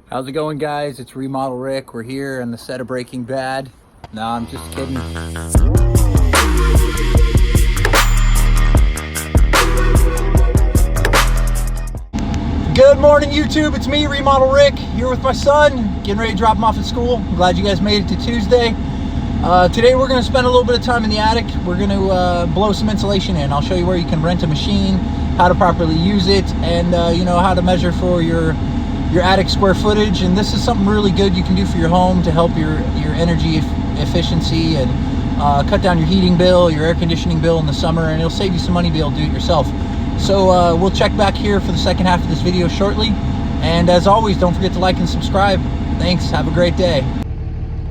How's it going, guys? It's Remodel Rick. We're here on the set of Breaking Bad. No, I'm just kidding. Good morning, YouTube. It's me, Remodel Rick, here with my son, getting ready to drop him off at school. I'm glad you guys made it to Tuesday. Today we're going to spend a little bit of time in the attic. We're going to blow some insulation in. I'll show you where you can rent a machine, how to properly use it, and how to measure for your attic square footage. And this is something really good you can do for your home to help your energy efficiency and cut down your heating bill, your air conditioning bill in the summer, and it'll save you some money to be able to do it yourself. So we'll check back here for the second half of this video shortly. And as always, don't forget to like and subscribe. Thanks. Have a great day.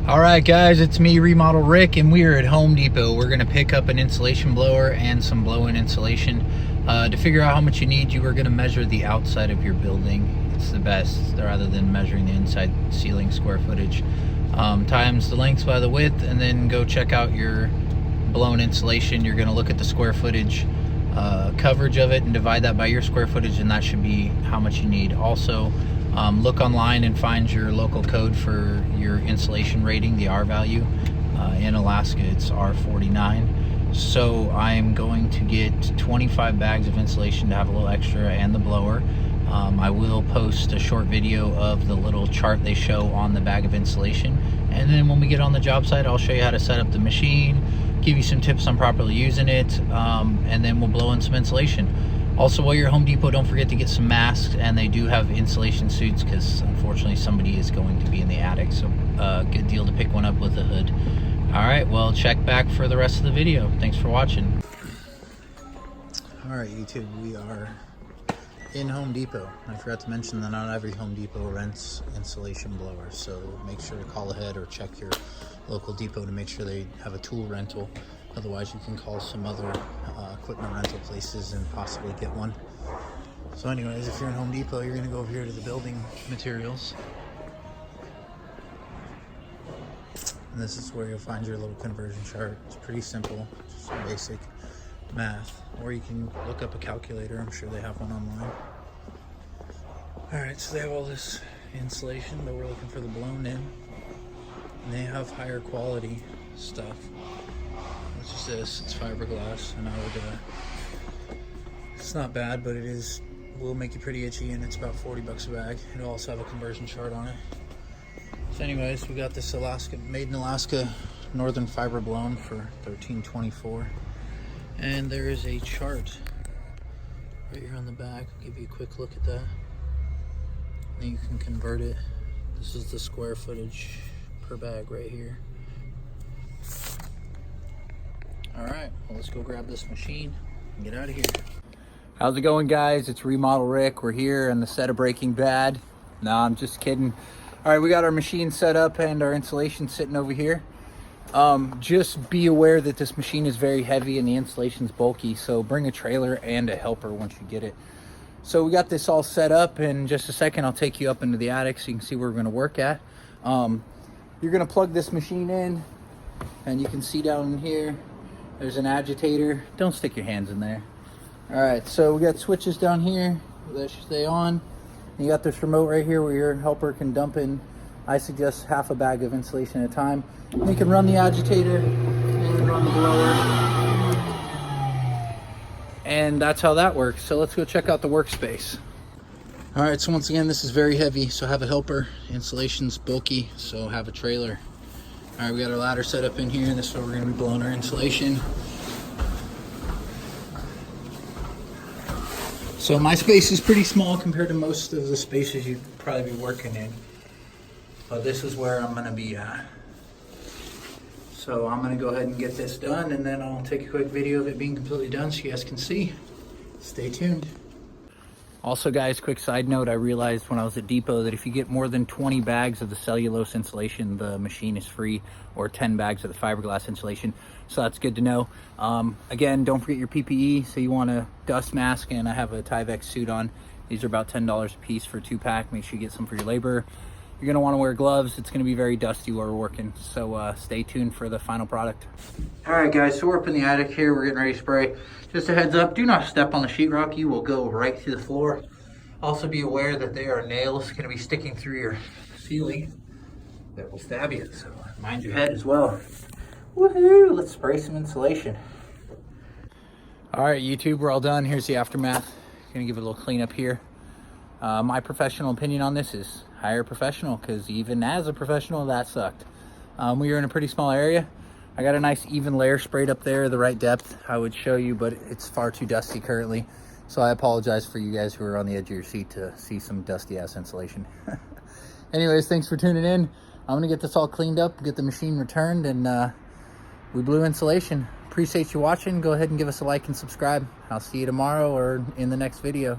All right, guys, it's me, Remodel Rick, and we are at Home Depot. We're going to pick up an insulation blower and some blow-in insulation. To figure out how much you need, you are going to measure the outside of your building. It's the best, rather than measuring the inside ceiling square footage. Times the length by the width, and then go check out your blown insulation. You're going to look at the square footage coverage of it and divide that by your square footage, and that should be how much you need. Also, look online and find your local code for your insulation rating, the R value. In Alaska, it's R49. So I'm going to get 25 bags of insulation to have a little extra, and the blower. I will post a short video of the little chart they show on the bag of insulation, and then when we get on the job site, I'll show you how to set up the machine, give you some tips on properly using it, and then we'll blow in some insulation. Also, while you're at Home Depot, don't forget to get some masks, and they do have insulation suits because unfortunately somebody is going to be in the attic, so good deal to pick one up with a hood. All right, well, check back for the rest of the video. Thanks for watching. All right, YouTube, we are in Home Depot. I forgot to mention that not every Home Depot rents insulation blowers, so make sure to call ahead or check your local depot to make sure they have a tool rental. Otherwise, you can call some other equipment rental places and possibly get one. So anyways, if you're in Home Depot, you're going to go over here to the building materials. And this is where you'll find your little conversion chart. It's pretty simple, just some basic math. Or you can look up a calculator. I'm sure they have one online. Alright, so they have all this insulation, but we're looking for the blown in. And they have higher quality stuff. Which is this. It's fiberglass, and it's not bad, but will make you pretty itchy, and it's about 40 bucks a bag. It'll also have a conversion chart on it. So anyways, we got this made in Alaska northern fiber blown for $13.24. And there is a chart right here on the back. I'll give you a quick look at that. And then you can convert it. This is the square footage per bag right here. All right, well, let's go grab this machine and get out of here. How's it going, guys? It's Remodel Rick. We're here on the set of Breaking Bad. No, I'm just kidding. All right, we got our machine set up and our insulation sitting over here. Just be aware that this machine is very heavy and the insulation's bulky, so bring a trailer and a helper once you get it. So we got this all set up. In just a second, I'll take you up into the attic so you can see where we're going to work at. You're going to plug this machine in, and you can see down in here, there's an agitator. Don't stick your hands in there. All right, so we got switches down here that should stay on. You got this remote right here where your helper can dump in, I suggest, half a bag of insulation at a time. You can run the agitator, you can run the blower, and that's how that works. So let's go check out the workspace. All right, so once again, this is very heavy, so have a helper. Insulation's bulky, so have a trailer. All right, we got our ladder set up in here, and this is where we're gonna be blowing our insulation. So my space is pretty small compared to most of the spaces you'd probably be working in. But this is where I'm gonna be at. So I'm gonna go ahead and get this done, and then I'll take a quick video of it being completely done so you guys can see. Stay tuned. Also, guys, quick side note, I realized when I was at Depot that if you get more than 20 bags of the cellulose insulation, the machine is free, or 10 bags of the fiberglass insulation. So that's good to know. Again, don't forget your PPE. So you want a dust mask, and I have a Tyvek suit on. These are about $10 a piece for a 2-pack. Make sure you get some for your labor. You're gonna wanna wear gloves. It's gonna be very dusty while we're working. So stay tuned for the final product. All right, guys, so we're up in the attic here. We're getting ready to spray. Just a heads up, do not step on the sheetrock. You will go right to the floor. Also be aware that there are nails going to be sticking through your ceiling that will stab you, so mind your head as well. Woohoo! Let's spray some insulation. All right, YouTube, we're all done. Here's the aftermath. Gonna give it a little cleanup here. My professional opinion on this is hire a professional, because even as a professional, that sucked. We were in a pretty small area. I got a nice even layer sprayed up there, the right depth I would show you, but it's far too dusty currently. So I apologize for you guys who are on the edge of your seat to see some dusty ass insulation. Anyways, thanks for tuning in. I'm gonna get this all cleaned up, get the machine returned, and we blew insulation. Appreciate you watching. Go ahead and give us a like and subscribe. I'll see you tomorrow or in the next video.